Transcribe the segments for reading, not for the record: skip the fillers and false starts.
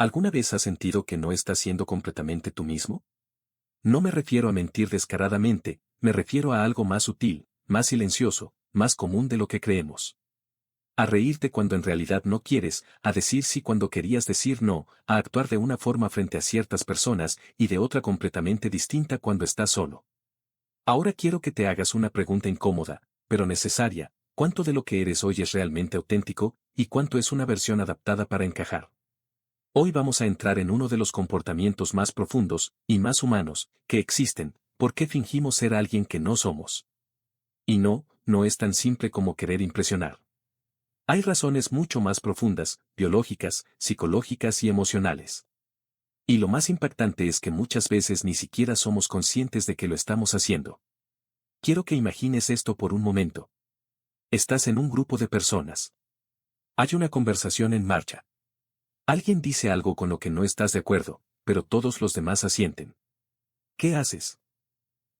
¿Alguna vez has sentido que no estás siendo completamente tú mismo? No me refiero a mentir descaradamente, me refiero a algo más sutil, más silencioso, más común de lo que creemos. A reírte cuando en realidad no quieres, a decir sí cuando querías decir no, a actuar de una forma frente a ciertas personas y de otra completamente distinta cuando estás solo. Ahora quiero que te hagas una pregunta incómoda, pero necesaria: ¿cuánto de lo que eres hoy es realmente auténtico, y cuánto es una versión adaptada para encajar? Hoy vamos a entrar en uno de los comportamientos más profundos y más humanos que existen: ¿por qué fingimos ser alguien que no somos? Y no es tan simple como querer impresionar. Hay razones mucho más profundas, biológicas, psicológicas y emocionales. Y lo más impactante es que muchas veces ni siquiera somos conscientes de que lo estamos haciendo. Quiero que imagines esto por un momento. Estás en un grupo de personas. Hay una conversación en marcha. Alguien dice algo con lo que no estás de acuerdo, pero todos los demás asienten. ¿Qué haces?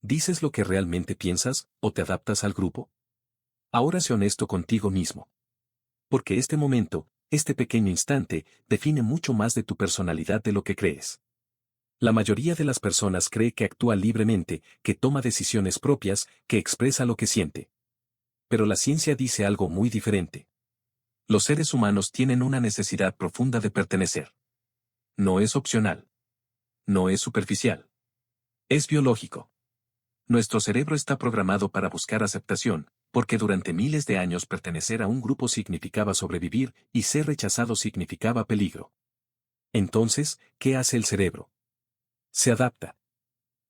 ¿Dices lo que realmente piensas, o te adaptas al grupo? Ahora sé honesto contigo mismo. Porque este momento, este pequeño instante, define mucho más de tu personalidad de lo que crees. La mayoría de las personas cree que actúa libremente, que toma decisiones propias, que expresa lo que siente. Pero la ciencia dice algo muy diferente. Los seres humanos tienen una necesidad profunda de pertenecer. No es opcional. No es superficial. Es biológico. Nuestro cerebro está programado para buscar aceptación, porque durante miles de años pertenecer a un grupo significaba sobrevivir, y ser rechazado significaba peligro. Entonces, ¿qué hace el cerebro? Se adapta.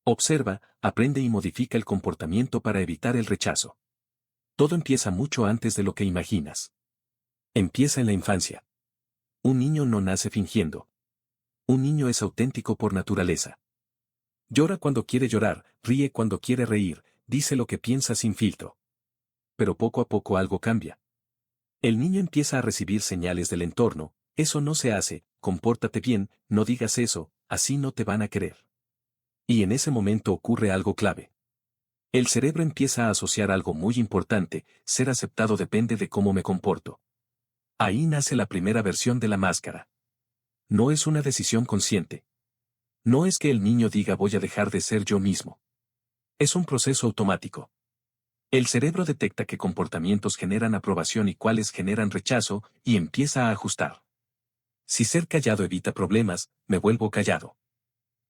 Observa, aprende y modifica el comportamiento para evitar el rechazo. Todo empieza mucho antes de lo que imaginas. Empieza en la infancia. Un niño no nace fingiendo. Un niño es auténtico por naturaleza. Llora cuando quiere llorar, ríe cuando quiere reír, dice lo que piensa sin filtro. Pero poco a poco algo cambia. El niño empieza a recibir señales del entorno: eso no se hace, compórtate bien, no digas eso, así no te van a querer. Y en ese momento ocurre algo clave. El cerebro empieza a asociar algo muy importante: ser aceptado depende de cómo me comporto. Ahí nace la primera versión de la máscara. No es una decisión consciente. No es que el niño diga voy a dejar de ser yo mismo. Es un proceso automático. El cerebro detecta qué comportamientos generan aprobación y cuáles generan rechazo, y empieza a ajustar. Si ser callado evita problemas, me vuelvo callado.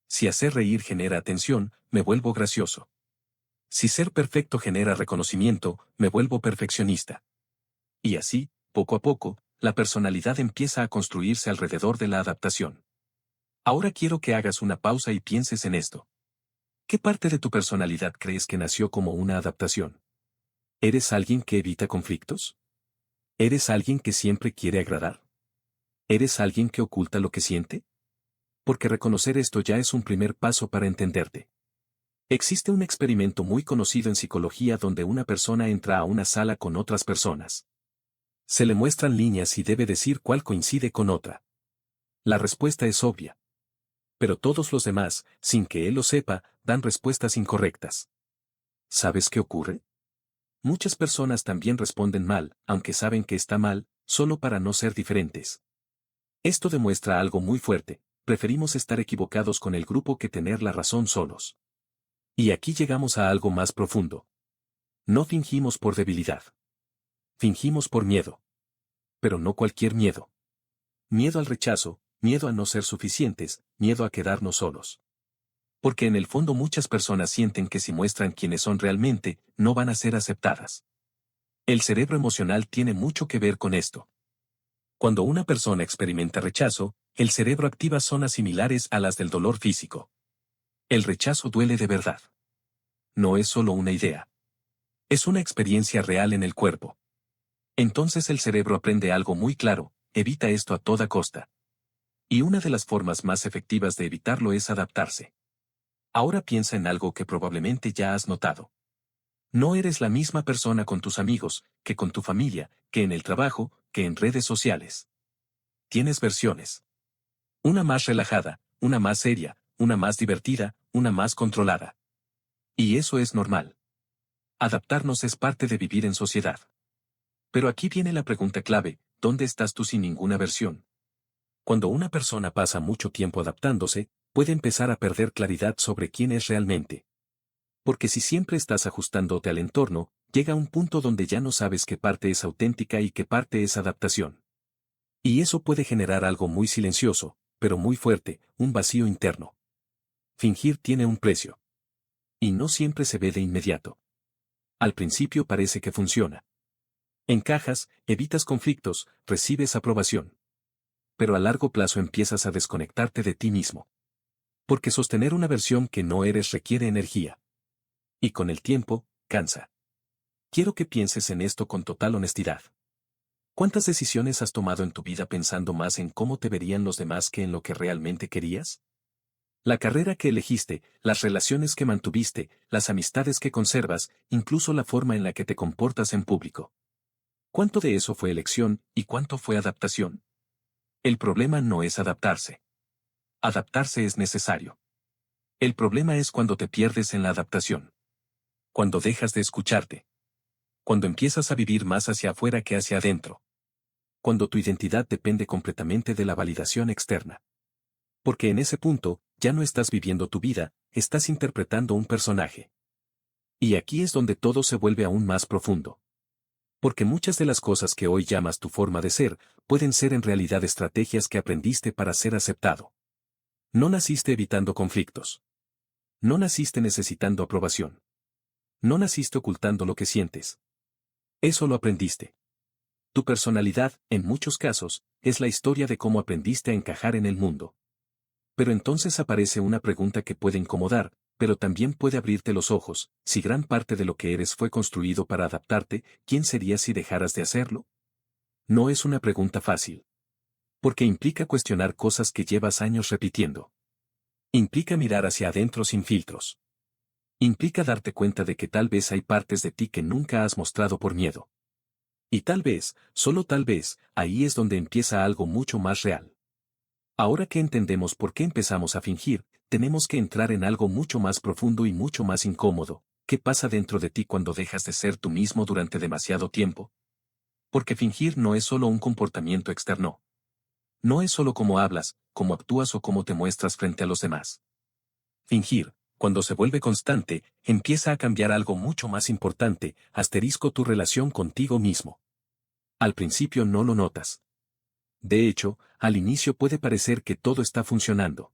Si hacer reír genera atención, me vuelvo gracioso. Si ser perfecto genera reconocimiento, me vuelvo perfeccionista. Y así, poco a poco, la personalidad empieza a construirse alrededor de la adaptación. Ahora quiero que hagas una pausa y pienses en esto. ¿Qué parte de tu personalidad crees que nació como una adaptación? ¿Eres alguien que evita conflictos? ¿Eres alguien que siempre quiere agradar? ¿Eres alguien que oculta lo que siente? Porque reconocer esto ya es un primer paso para entenderte. Existe un experimento muy conocido en psicología donde una persona entra a una sala con otras personas. Se le muestran líneas y debe decir cuál coincide con otra. La respuesta es obvia. Pero todos los demás, sin que él lo sepa, dan respuestas incorrectas. ¿Sabes qué ocurre? Muchas personas también responden mal, aunque saben que está mal, solo para no ser diferentes. Esto demuestra algo muy fuerte: preferimos estar equivocados con el grupo que tener la razón solos. Y aquí llegamos a algo más profundo. No fingimos por debilidad. Fingimos por miedo. Pero no cualquier miedo. Miedo al rechazo, miedo a no ser suficientes, miedo a quedarnos solos. Porque en el fondo muchas personas sienten que si muestran quiénes son realmente, no van a ser aceptadas. El cerebro emocional tiene mucho que ver con esto. Cuando una persona experimenta rechazo, el cerebro activa zonas similares a las del dolor físico. El rechazo duele de verdad. No es solo una idea. Es una experiencia real en el cuerpo. Entonces el cerebro aprende algo muy claro: evita esto a toda costa. Y una de las formas más efectivas de evitarlo es adaptarse. Ahora piensa en algo que probablemente ya has notado. No eres la misma persona con tus amigos, que con tu familia, que en el trabajo, que en redes sociales. Tienes versiones. Una más relajada, una más seria, una más divertida, una más controlada. Y eso es normal. Adaptarnos es parte de vivir en sociedad. Pero aquí viene la pregunta clave: ¿dónde estás tú sin ninguna versión? Cuando una persona pasa mucho tiempo adaptándose, puede empezar a perder claridad sobre quién es realmente. Porque si siempre estás ajustándote al entorno, llega un punto donde ya no sabes qué parte es auténtica y qué parte es adaptación. Y eso puede generar algo muy silencioso, pero muy fuerte, un vacío interno. Fingir tiene un precio. Y no siempre se ve de inmediato. Al principio parece que funciona. Encajas, evitas conflictos, recibes aprobación. Pero a largo plazo empiezas a desconectarte de ti mismo. Porque sostener una versión que no eres requiere energía. Y con el tiempo, cansa. Quiero que pienses en esto con total honestidad. ¿Cuántas decisiones has tomado en tu vida pensando más en cómo te verían los demás que en lo que realmente querías? La carrera que elegiste, las relaciones que mantuviste, las amistades que conservas, incluso la forma en la que te comportas en público. ¿Cuánto de eso fue elección y cuánto fue adaptación? El problema no es adaptarse. Adaptarse es necesario. El problema es cuando te pierdes en la adaptación. Cuando dejas de escucharte. Cuando empiezas a vivir más hacia afuera que hacia adentro. Cuando tu identidad depende completamente de la validación externa. Porque en ese punto, ya no estás viviendo tu vida, estás interpretando un personaje. Y aquí es donde todo se vuelve aún más profundo. Porque muchas de las cosas que hoy llamas tu forma de ser, pueden ser en realidad estrategias que aprendiste para ser aceptado. No naciste evitando conflictos. No naciste necesitando aprobación. No naciste ocultando lo que sientes. Eso lo aprendiste. Tu personalidad, en muchos casos, es la historia de cómo aprendiste a encajar en el mundo. Pero entonces aparece una pregunta que puede incomodar, pero también puede abrirte los ojos. Si gran parte de lo que eres fue construido para adaptarte, ¿quién serías si dejaras de hacerlo? No es una pregunta fácil. Porque implica cuestionar cosas que llevas años repitiendo. Implica mirar hacia adentro sin filtros. Implica darte cuenta de que tal vez hay partes de ti que nunca has mostrado por miedo. Y tal vez, solo tal vez, ahí es donde empieza algo mucho más real. Ahora que entendemos por qué empezamos a fingir, tenemos que entrar en algo mucho más profundo y mucho más incómodo. ¿Qué pasa dentro de ti cuando dejas de ser tú mismo durante demasiado tiempo? Porque fingir no es solo un comportamiento externo. No es solo cómo hablas, cómo actúas o cómo te muestras frente a los demás. Fingir, cuando se vuelve constante, empieza a cambiar algo mucho más importante, tu relación contigo mismo. Al principio no lo notas. De hecho, al inicio puede parecer que todo está funcionando.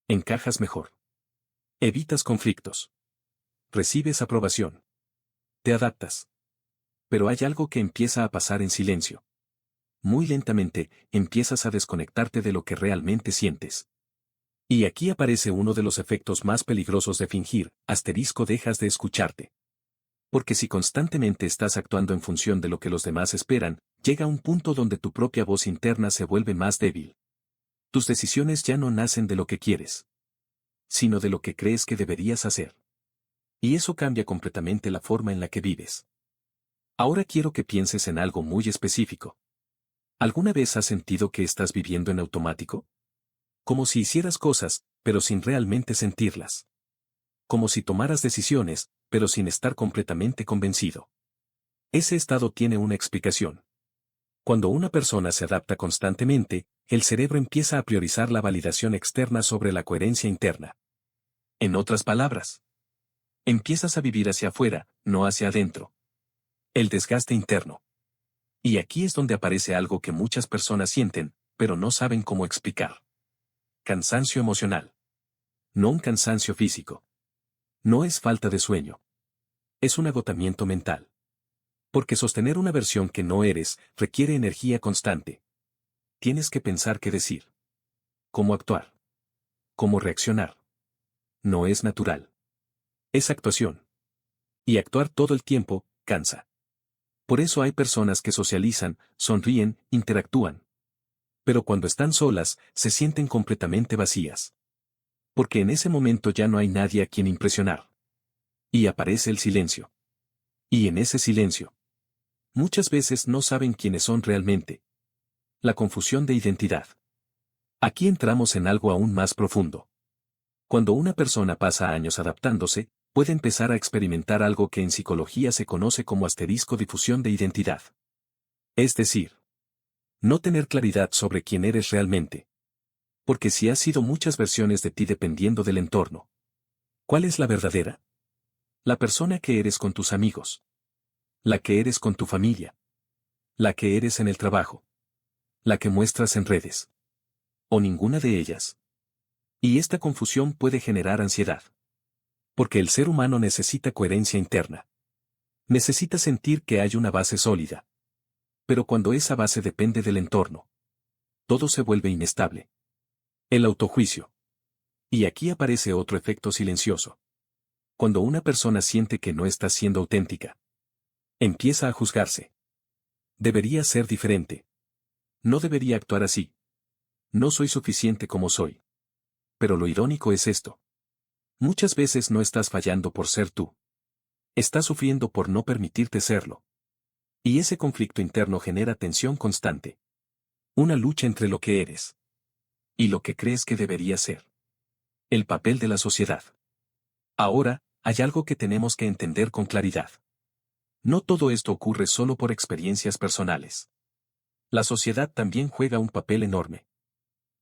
Encajas mejor. Evitas conflictos. Recibes aprobación. Te adaptas. Pero hay algo que empieza a pasar en silencio. Muy lentamente, empiezas a desconectarte de lo que realmente sientes. Y aquí aparece uno de los efectos más peligrosos de fingir, dejas de escucharte. Porque si constantemente estás actuando en función de lo que los demás esperan, llega un punto donde tu propia voz interna se vuelve más débil. Tus decisiones ya no nacen de lo que quieres, sino de lo que crees que deberías hacer. Y eso cambia completamente la forma en la que vives. Ahora quiero que pienses en algo muy específico. ¿Alguna vez has sentido que estás viviendo en automático? Como si hicieras cosas, pero sin realmente sentirlas. Como si tomaras decisiones, pero sin estar completamente convencido. Ese estado tiene una explicación. Cuando una persona se adapta constantemente, el cerebro empieza a priorizar la validación externa sobre la coherencia interna. En otras palabras, empiezas a vivir hacia afuera, no hacia adentro. El desgaste interno. Y aquí es donde aparece algo que muchas personas sienten, pero no saben cómo explicar. Cansancio emocional. No un cansancio físico. No es falta de sueño. Es un agotamiento mental. Porque sostener una versión que no eres requiere energía constante. Tienes que pensar qué decir. Cómo actuar. Cómo reaccionar. No es natural. Es actuación. Y actuar todo el tiempo, cansa. Por eso hay personas que socializan, sonríen, interactúan. Pero cuando están solas, se sienten completamente vacías. Porque en ese momento ya no hay nadie a quien impresionar. Y aparece el silencio. Y en ese silencio, muchas veces no saben quiénes son realmente. La confusión de identidad. Aquí entramos en algo aún más profundo. Cuando una persona pasa años adaptándose, puede empezar a experimentar algo que en psicología se conoce como difusión de identidad. Es decir, No tener claridad sobre quién eres realmente. Porque si has sido muchas versiones de ti dependiendo del entorno. ¿Cuál es la verdadera? La persona que eres con tus amigos. La que eres con tu familia. La que eres en el trabajo. La que muestras en redes. O ninguna de ellas. Y esta confusión puede generar ansiedad. Porque el ser humano necesita coherencia interna. Necesita sentir que hay una base sólida. Pero cuando esa base depende del entorno, todo se vuelve inestable. El autojuicio. Y aquí aparece otro efecto silencioso. Cuando una persona siente que no está siendo auténtica, empieza a juzgarse. Debería ser diferente. No debería actuar así. No soy suficiente como soy. Pero lo irónico es esto. Muchas veces no estás fallando por ser tú. Estás sufriendo por no permitirte serlo. Y ese conflicto interno genera tensión constante. Una lucha entre lo que eres y lo que crees que debería ser. El papel de la sociedad. Ahora, hay algo que tenemos que entender con claridad. No todo esto ocurre solo por experiencias personales. La sociedad también juega un papel enorme.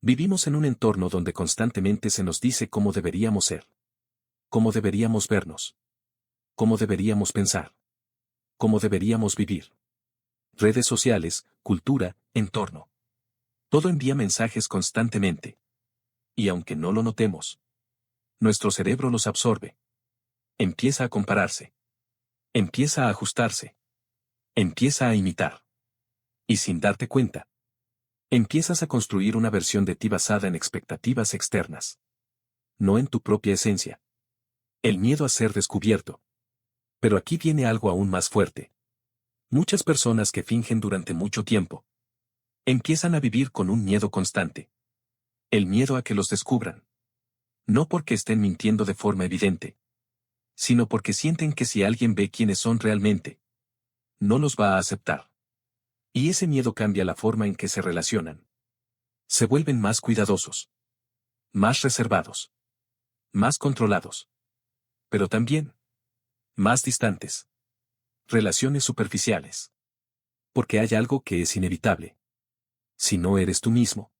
Vivimos en un entorno donde constantemente se nos dice cómo deberíamos ser. Cómo deberíamos vernos. Cómo deberíamos pensar. Cómo deberíamos vivir. Redes sociales, cultura, entorno. Todo envía mensajes constantemente. Y aunque no lo notemos, nuestro cerebro los absorbe. Empieza a compararse. Empieza a ajustarse. Empieza a imitar. Y sin darte cuenta, empiezas a construir una versión de ti basada en expectativas externas. No en tu propia esencia. El miedo a ser descubierto. Pero aquí viene algo aún más fuerte. Muchas personas que fingen durante mucho tiempo empiezan a vivir con un miedo constante. El miedo a que los descubran. No porque estén mintiendo de forma evidente, sino porque sienten que si alguien ve quiénes son realmente, no los va a aceptar. Y ese miedo cambia la forma en que se relacionan. Se vuelven más cuidadosos, más reservados, más controlados. Pero también, más distantes. Relaciones superficiales. Porque hay algo que es inevitable. Si no eres tú mismo,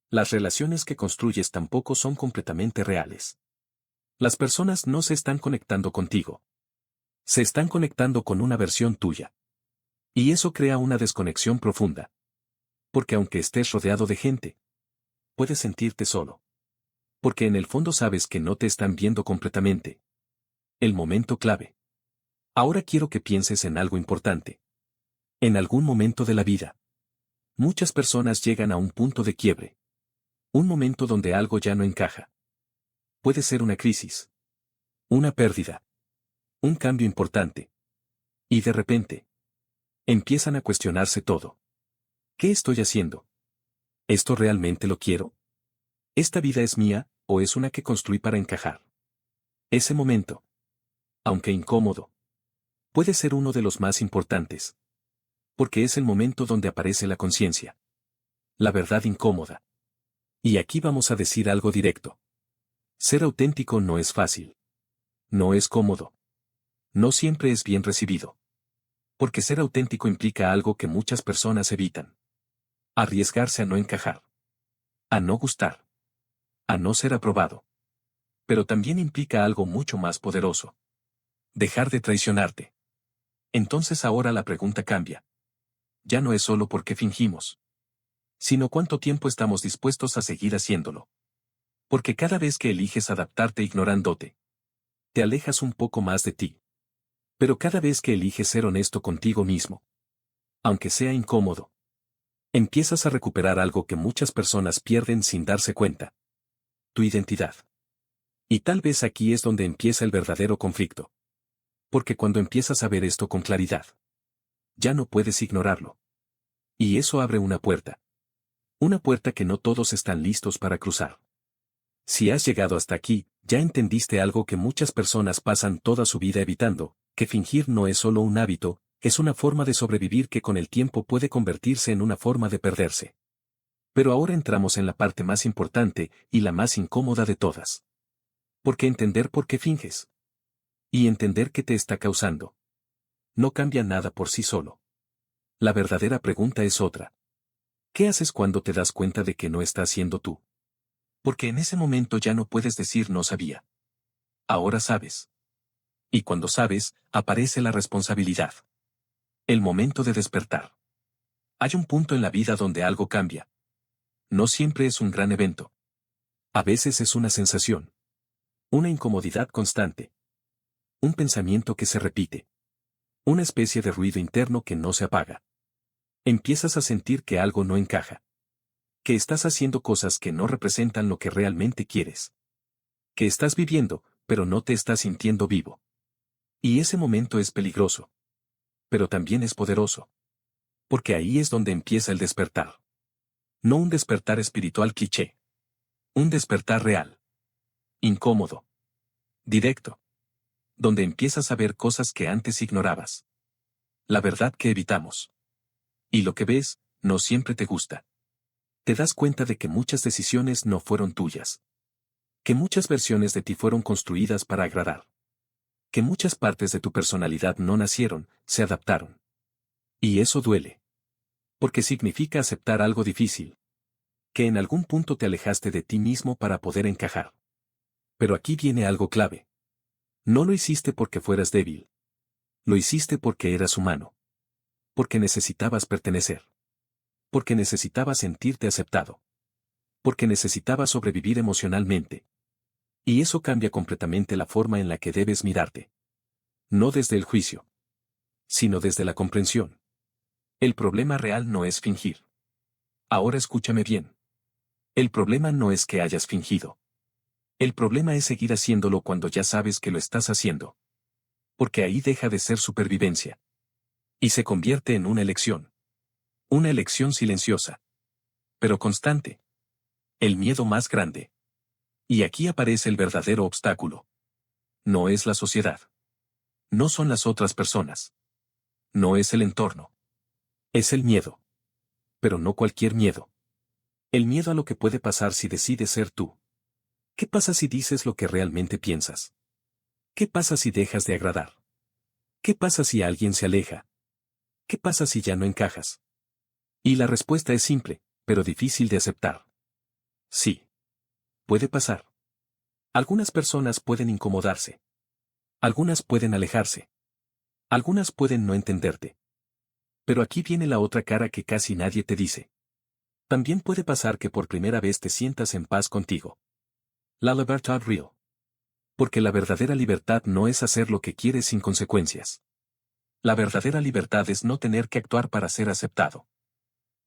las relaciones que construyes tampoco son completamente reales. Las personas no se están conectando contigo. Se están conectando con una versión tuya. Y eso crea una desconexión profunda. Porque aunque estés rodeado de gente, puedes sentirte solo. Porque en el fondo sabes que no te están viendo completamente. El momento clave. Ahora quiero que pienses en algo importante. En algún momento de la vida, muchas personas llegan a un punto de quiebre. Un momento donde algo ya no encaja. Puede ser una crisis. Una pérdida. Un cambio importante. Y de repente, empiezan a cuestionarse todo. ¿Qué estoy haciendo? ¿Esto realmente lo quiero? ¿Esta vida es mía, o es una que construí para encajar? Ese momento, aunque incómodo, puede ser uno de los más importantes. Porque es el momento donde aparece la conciencia. La verdad incómoda. Y aquí vamos a decir algo directo. Ser auténtico no es fácil. No es cómodo. No siempre es bien recibido. Porque ser auténtico implica algo que muchas personas evitan. Arriesgarse a no encajar. A no gustar. A no ser aprobado. Pero también implica algo mucho más poderoso. Dejar de traicionarte. Entonces ahora la pregunta cambia. Ya no es solo porque fingimos, sino cuánto tiempo estamos dispuestos a seguir haciéndolo. Porque cada vez que eliges adaptarte ignorándote, te alejas un poco más de ti. Pero cada vez que eliges ser honesto contigo mismo, aunque sea incómodo, empiezas a recuperar algo que muchas personas pierden sin darse cuenta. Tu identidad. Y tal vez aquí es donde empieza el verdadero conflicto. Porque cuando empiezas a ver esto con claridad, ya no puedes ignorarlo. Y eso abre una puerta. Una puerta que no todos están listos para cruzar. Si has llegado hasta aquí, ya entendiste algo que muchas personas pasan toda su vida evitando, que fingir no es solo un hábito, es una forma de sobrevivir que con el tiempo puede convertirse en una forma de perderse. Pero ahora entramos en la parte más importante y la más incómoda de todas. Porque entender por qué finges. Y entender qué te está causando. No cambia nada por sí solo. La verdadera pregunta es otra. ¿Qué haces cuando te das cuenta de que no estás siendo tú? Porque en ese momento ya no puedes decir no sabía. Ahora sabes. Y cuando sabes, aparece la responsabilidad. El momento de despertar. Hay un punto en la vida donde algo cambia. No siempre es un gran evento. A veces es una sensación. Una incomodidad constante. Un pensamiento que se repite. Una especie de ruido interno que no se apaga. Empiezas a sentir que algo no encaja. Que estás haciendo cosas que no representan lo que realmente quieres. Que estás viviendo, pero no te estás sintiendo vivo. Y ese momento es peligroso. Pero también es poderoso. Porque ahí es donde empieza el despertar. No un despertar espiritual cliché. Un despertar real. Incómodo. Directo. Donde empiezas a ver cosas que antes ignorabas. La verdad que evitamos. Y lo que ves, no siempre te gusta. Te das cuenta de que muchas decisiones no fueron tuyas. Que muchas versiones de ti fueron construidas para agradar. Que muchas partes de tu personalidad no nacieron, se adaptaron. Y eso duele. Porque significa aceptar algo difícil. Que en algún punto te alejaste de ti mismo para poder encajar. Pero aquí viene algo clave. No lo hiciste porque fueras débil. Lo hiciste porque eras humano. Porque necesitabas pertenecer. Porque necesitabas sentirte aceptado. Porque necesitabas sobrevivir emocionalmente. Y eso cambia completamente la forma en la que debes mirarte. No desde el juicio, sino desde la comprensión. El problema real no es fingir. Ahora escúchame bien. El problema no es que hayas fingido. El problema es seguir haciéndolo cuando ya sabes que lo estás haciendo. Porque ahí deja de ser supervivencia. Y se convierte en una elección. Una elección silenciosa. Pero constante. El miedo más grande. Y aquí aparece el verdadero obstáculo. No es la sociedad. No son las otras personas. No es el entorno. Es el miedo. Pero no cualquier miedo. El miedo a lo que puede pasar si decides ser tú. ¿Qué pasa si dices lo que realmente piensas? ¿Qué pasa si dejas de agradar? ¿Qué pasa si alguien se aleja? ¿Qué pasa si ya no encajas? Y la respuesta es simple, pero difícil de aceptar. Sí. Puede pasar. Algunas personas pueden incomodarse. Algunas pueden alejarse. Algunas pueden no entenderte. Pero aquí viene la otra cara que casi nadie te dice. También puede pasar que por primera vez te sientas en paz contigo. La libertad real. Porque la verdadera libertad no es hacer lo que quieres sin consecuencias. La verdadera libertad es no tener que actuar para ser aceptado.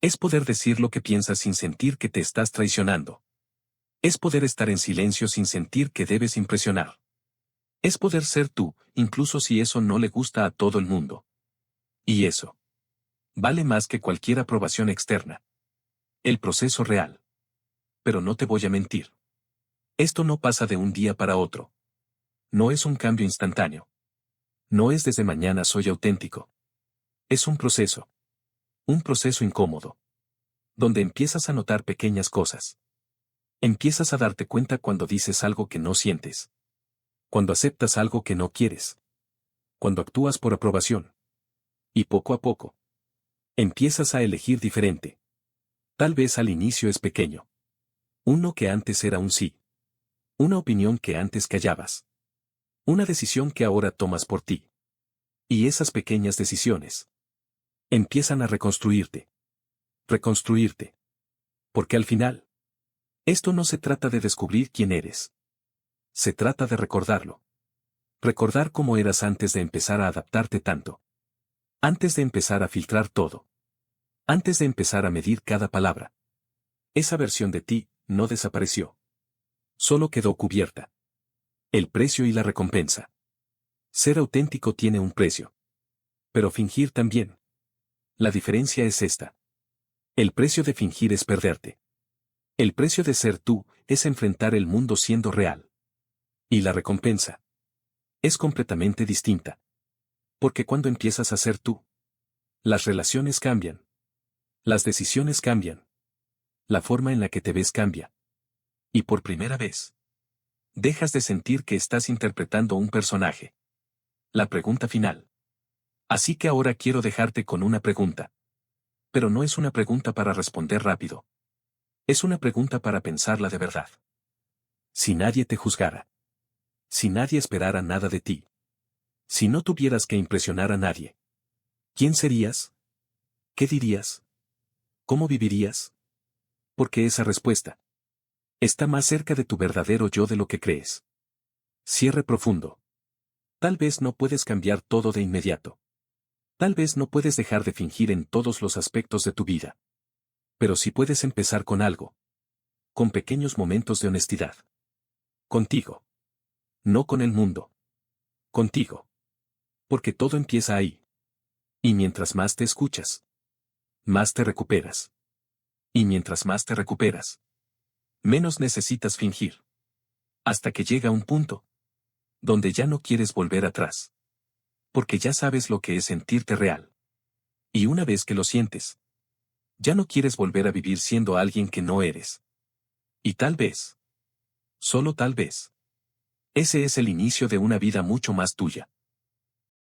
Es poder decir lo que piensas sin sentir que te estás traicionando. Es poder estar en silencio sin sentir que debes impresionar. Es poder ser tú, incluso si eso no le gusta a todo el mundo. Y eso vale más que cualquier aprobación externa. El proceso real. Pero no te voy a mentir. Esto no pasa de un día para otro. No es un cambio instantáneo. No es desde mañana soy auténtico. Es un proceso. Un proceso incómodo. Donde empiezas a notar pequeñas cosas. Empiezas a darte cuenta cuando dices algo que no sientes. Cuando aceptas algo que no quieres. Cuando actúas por aprobación. Y poco a poco. Empiezas a elegir diferente. Tal vez al inicio es pequeño. Un no que antes era un sí. Una opinión que antes callabas. Una decisión que ahora tomas por ti. Y esas pequeñas decisiones empiezan a reconstruirte. Reconstruirte. Porque al final, esto no se trata de descubrir quién eres. Se trata de recordarlo. Recordar cómo eras antes de empezar a adaptarte tanto. Antes de empezar a filtrar todo. Antes de empezar a medir cada palabra. Esa versión de ti no desapareció. Solo quedó cubierta. El precio y la recompensa. Ser auténtico tiene un precio. Pero fingir también. La diferencia es esta. El precio de fingir es perderte. El precio de ser tú es enfrentar el mundo siendo real. Y la recompensa es completamente distinta. Porque cuando empiezas a ser tú, las relaciones cambian. Las decisiones cambian. La forma en la que te ves cambia. Y por primera vez, dejas de sentir que estás interpretando un personaje. La pregunta final. Así que ahora quiero dejarte con una pregunta. Pero no es una pregunta para responder rápido. Es una pregunta para pensarla de verdad. Si nadie te juzgara. Si nadie esperara nada de ti. Si no tuvieras que impresionar a nadie. ¿Quién serías? ¿Qué dirías? ¿Cómo vivirías? Porque esa respuesta está más cerca de tu verdadero yo de lo que crees. Cierre profundo. Tal vez no puedes cambiar todo de inmediato. Tal vez no puedes dejar de fingir en todos los aspectos de tu vida. Pero sí puedes empezar con algo. Con pequeños momentos de honestidad. Contigo. No con el mundo. Contigo. Porque todo empieza ahí. Y mientras más te escuchas, más te recuperas. Y mientras más te recuperas, menos necesitas fingir. Hasta que llega un punto donde ya no quieres volver atrás. Porque ya sabes lo que es sentirte real. Y una vez que lo sientes, ya no quieres volver a vivir siendo alguien que no eres. Y tal vez, solo tal vez, ese es el inicio de una vida mucho más tuya.